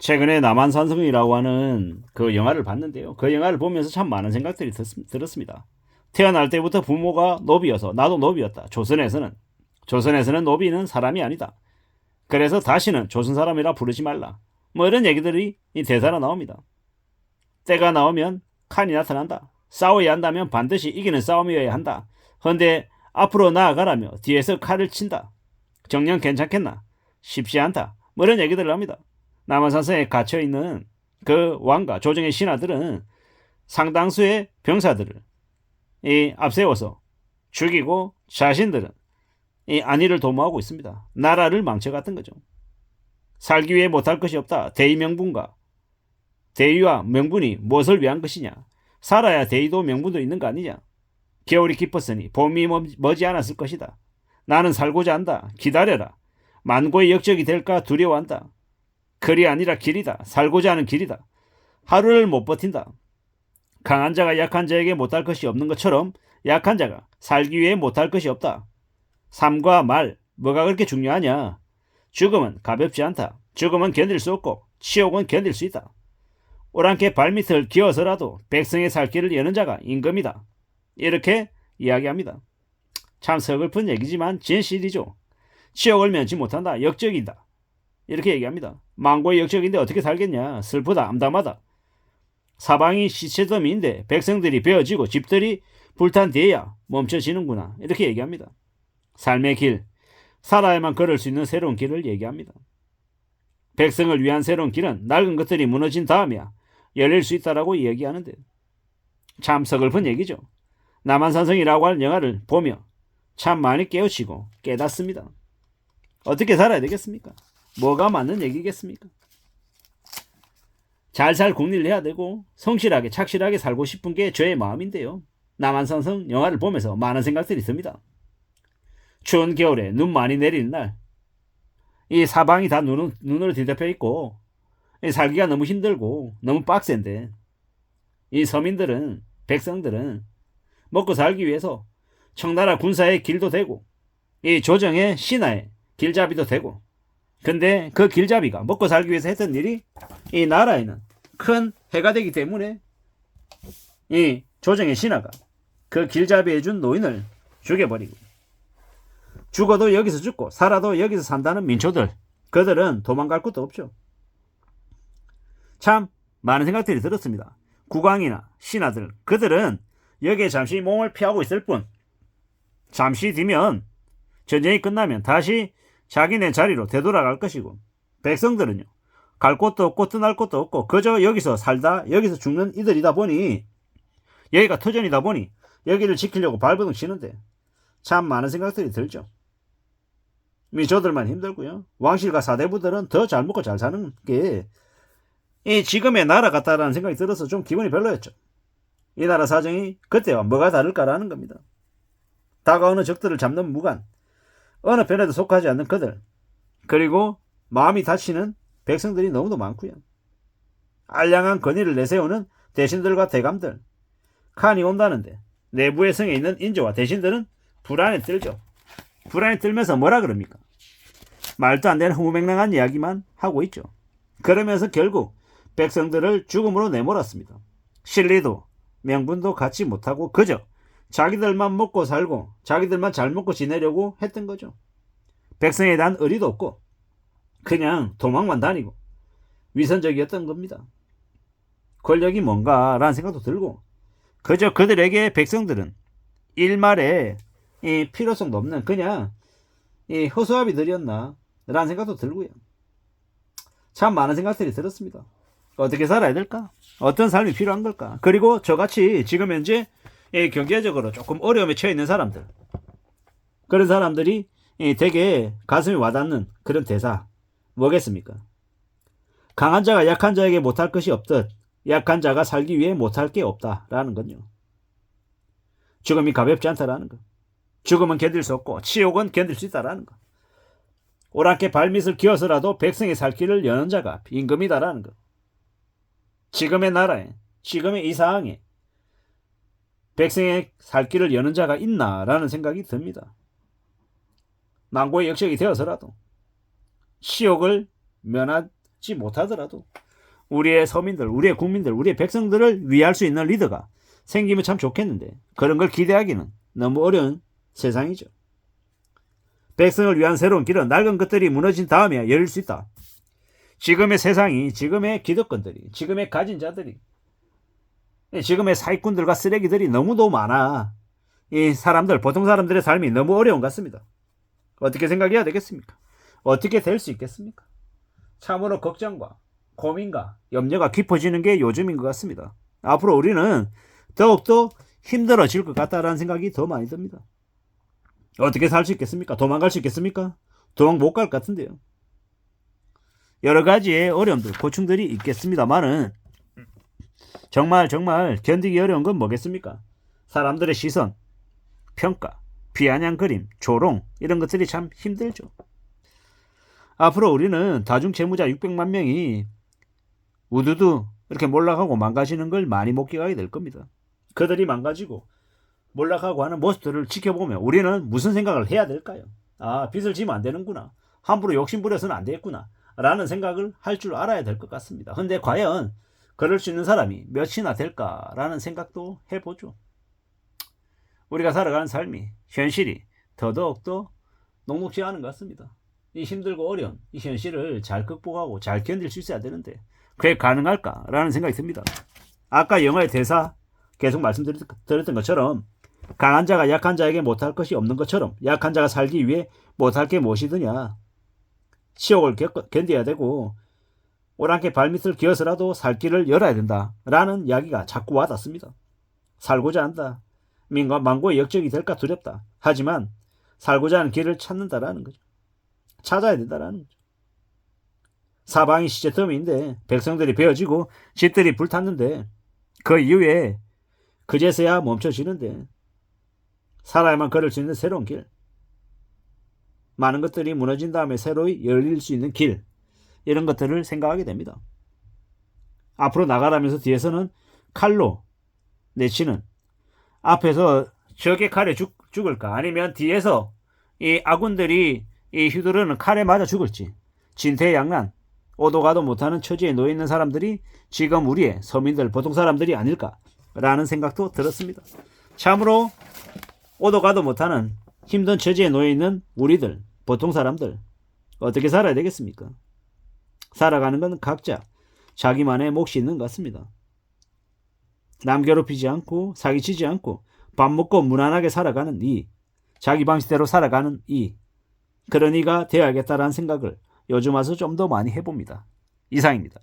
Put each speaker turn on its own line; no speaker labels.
최근에 남한산성이라고 하는 그 영화를 봤는데요. 그 영화를 보면서 참 많은 생각들이 들었습니다. 태어날 때부터 부모가 노비여서 나도 노비였다. 조선에서는 노비는 사람이 아니다. 그래서 다시는 조선 사람이라 부르지 말라. 뭐 이런 얘기들이 이 대사로 나옵니다. 때가 나오면 칸이 나타난다. 싸워야 한다면 반드시 이기는 싸움이어야 한다. 헌데 앞으로 나아가라며 뒤에서 칼을 친다. 정녕 괜찮겠나? 쉽지 않다. 뭐 이런 얘기들을 합니다. 남한산성에 갇혀있는 그 왕과 조정의 신하들은 상당수의 병사들을 앞세워서 죽이고 자신들은 이 안위를 도모하고 있습니다. 나라를 망쳐갔던 거죠. 살기 위해 못할 것이 없다. 대의명분과 대의와 명분이 무엇을 위한 것이냐. 살아야 대의도 명분도 있는 거 아니냐. 겨울이 깊었으니 봄이 머지 않았을 것이다. 나는 살고자 한다. 기다려라. 만고의 역적이 될까 두려워한다. 글이 아니라 길이다. 살고자 하는 길이다. 하루를 못 버틴다. 강한 자가 약한 자에게 못할 것이 없는 것처럼 약한 자가 살기 위해 못할 것이 없다. 삶과 말, 뭐가 그렇게 중요하냐. 죽음은 가볍지 않다. 죽음은 견딜 수 없고 치욕은 견딜 수 있다. 오랑캐 발밑을 기어서라도 백성의 살 길을 여는 자가 임금이다. 이렇게 이야기합니다. 참 서글픈 얘기지만 진실이죠. 치욕을 면치 못한다. 역적이다. 이렇게 얘기합니다. 망고의 역적인데 어떻게 살겠냐. 슬프다. 암담하다. 사방이 시체더미인데 백성들이 베어지고 집들이 불탄 뒤에야 멈춰지는구나. 이렇게 얘기합니다. 삶의 길, 살아야만 걸을 수 있는 새로운 길을 얘기합니다. 백성을 위한 새로운 길은 낡은 것들이 무너진 다음에야 열릴 수 있다라고 이야기하는데 참 서글픈 얘기죠. 남한산성이라고 하는 영화를 보며 참 많이 깨우치고 깨닫습니다. 어떻게 살아야 되겠습니까? 뭐가 맞는 얘기겠습니까? 잘 살 국리를 해야 되고 성실하게 착실하게 살고 싶은 게 저의 마음인데요. 남한산성 영화를 보면서 많은 생각들이 듭니다. 추운 겨울에 눈 많이 내리는 날, 이 사방이 다 눈으로 뒤덮여 있고 살기가 너무 힘들고 너무 빡센데 이 서민들은, 백성들은 먹고 살기 위해서 청나라 군사의 길도 되고 이 조정의 신하의 길잡이도 되고, 근데 그 길잡이가 먹고 살기 위해서 했던 일이 이 나라에는 큰 해가 되기 때문에 이 조정의 신하가 그 길잡이 해준 노인을 죽여버리고, 죽어도 여기서 죽고 살아도 여기서 산다는 민초들, 그들은 도망갈 곳도 없죠. 참 많은 생각들이 들었습니다. 국왕이나 신하들, 그들은 여기에 잠시 몸을 피하고 있을 뿐 잠시 뒤면 전쟁이 끝나면 다시 자기네 자리로 되돌아갈 것이고, 백성들은요 갈 곳도 없고 떠날 곳도 없고 그저 여기서 살다 여기서 죽는 이들이다 보니, 여기가 터전이다 보니 여기를 지키려고 발버둥 치는데 참 많은 생각들이 들죠. 민초들만 힘들고요, 왕실과 사대부들은 더 잘 먹고 잘 사는 게 이 지금의 나라 같다라는 생각이 들어서 좀 기분이 별로였죠. 이 나라 사정이 그때와 뭐가 다를까라는 겁니다. 다가오는 적들을 잡는 무관, 어느 편에도 속하지 않는 그들, 그리고 마음이 다치는 백성들이 너무도 많고요. 알량한 권위를 내세우는 대신들과 대감들, 칸이 온다는데 내부의 성에 있는 인조와 대신들은 불안에 떨죠. 불안에 떨면서 뭐라 그럽니까? 말도 안 되는 허무맹랑한 이야기만 하고 있죠. 그러면서 결국 백성들을 죽음으로 내몰았습니다. 실리도 명분도 갖지 못하고 그저 자기들만 먹고 살고 자기들만 잘 먹고 지내려고 했던 거죠. 백성에 대한 의리도 없고 그냥 도망만 다니고 위선적이었던 겁니다. 권력이 뭔가라는 생각도 들고, 그저 그들에게 백성들은 일말의 이 필요성도 없는 그냥 이 허수아비들이었나 라는 생각도 들고요. 참 많은 생각들이 들었습니다. 어떻게 살아야 될까? 어떤 삶이 필요한 걸까? 그리고 저같이 지금 현재 경제적으로 조금 어려움에 처해 있는 사람들, 그런 사람들이 되게 가슴이 와닿는 그런 대사 뭐겠습니까? 강한 자가 약한 자에게 못할 것이 없듯 약한 자가 살기 위해 못할 게 없다라는 건요. 죽음이 가볍지 않다라는 거. 죽음은 견딜 수 없고 치욕은 견딜 수 있다라는 거. 오랑캐 발밑을 기어서라도 백성의 살 길을 여는 자가 임금이다라는 거. 지금의 나라에, 지금의 이 상황에 백성의 살 길을 여는 자가 있나라는 생각이 듭니다. 망고의 역적이 되어서라도 치욕을 면한 하지 못하더라도 우리의 서민들, 우리의 국민들, 우리의 백성들을 위할 수 있는 리더가 생기면 참 좋겠는데 그런 걸 기대하기는 너무 어려운 세상이죠. 백성을 위한 새로운 길은 낡은 것들이 무너진 다음에야 열릴 수 있다. 지금의 세상이, 지금의 기득권들이, 지금의 가진 자들이, 지금의 사기꾼들과 쓰레기들이 너무도 많아. 이 사람들, 보통 사람들의 삶이 너무 어려운 것 같습니다. 어떻게 생각해야 되겠습니까? 어떻게 될 수 있겠습니까? 참으로 걱정과 고민과 염려가 깊어지는 게 요즘인 것 같습니다. 앞으로 우리는 더욱더 힘들어질 것 같다라는 생각이 더 많이 듭니다. 어떻게 살 수 있겠습니까? 도망갈 수 있겠습니까? 도망 못 갈 것 같은데요. 여러 가지의 어려움들, 고충들이 있겠습니다만은 정말 견디기 어려운 건 뭐겠습니까? 사람들의 시선, 평가, 비아냥 그림, 조롱 이런 것들이 참 힘들죠. 앞으로 우리는 다중채무자 600만 명이 우두두 이렇게 몰락하고 망가지는 걸 많이 목격하게 될 겁니다. 그들이 망가지고 몰락하고 하는 모습들을 지켜보면 우리는 무슨 생각을 해야 될까요? 아, 빚을 지면 안 되는구나. 함부로 욕심부려서는 안 되겠구나. 라는 생각을 할 줄 알아야 될 것 같습니다. 근데 과연 그럴 수 있는 사람이 몇이나 될까라는 생각도 해보죠. 우리가 살아가는 삶이, 현실이 더더욱더 녹록지 않은 것 같습니다. 이 힘들고 어려운 이 현실을 잘 극복하고 잘 견딜 수 있어야 되는데 그게 가능할까라는 생각이 듭니다. 아까 영화의 대사 계속 말씀드렸던 것처럼 강한 자가 약한 자에게 못할 것이 없는 것처럼 약한 자가 살기 위해 못할 게 무엇이더냐. 치욕을 견뎌야 되고 오랑캐 발밑을 기어서라도 살 길을 열어야 된다라는 이야기가 자꾸 와닿습니다. 살고자 한다. 망고의 역적이 될까 두렵다. 하지만 살고자 하는 길을 찾는다라는 거죠. 찾아야 된다라는 거죠. 사방이 시체더미인데 백성들이 베어지고 집들이 불탔는데 그 이후에 그제서야 멈춰지는데 살아야만 걸을 수 있는 새로운 길, 많은 것들이 무너진 다음에 새로이 열릴 수 있는 길, 이런 것들을 생각하게 됩니다. 앞으로 나가라면서 뒤에서는 칼로 내치는, 앞에서 적의 칼에 죽을까 아니면 뒤에서 이 아군들이 이 휘두르는 칼에 맞아 죽을지 진퇴양난, 오도 가도 못하는 처지에 놓여 있는 사람들이 지금 우리의 서민들, 보통 사람들이 아닐까라는 생각도 들었습니다. 참으로 오도 가도 못하는 힘든 처지에 놓여 있는 우리들, 보통 사람들 어떻게 살아야 되겠습니까? 살아가는 건 각자 자기만의 몫이 있는 것 같습니다. 남 괴롭히지 않고 사기치지 않고 밥 먹고 무난하게 살아가는 이, 자기 방식대로 살아가는 이, 그런 이가 되어야겠다라는 생각을 요즘 와서 좀 더 많이 해봅니다. 이상입니다.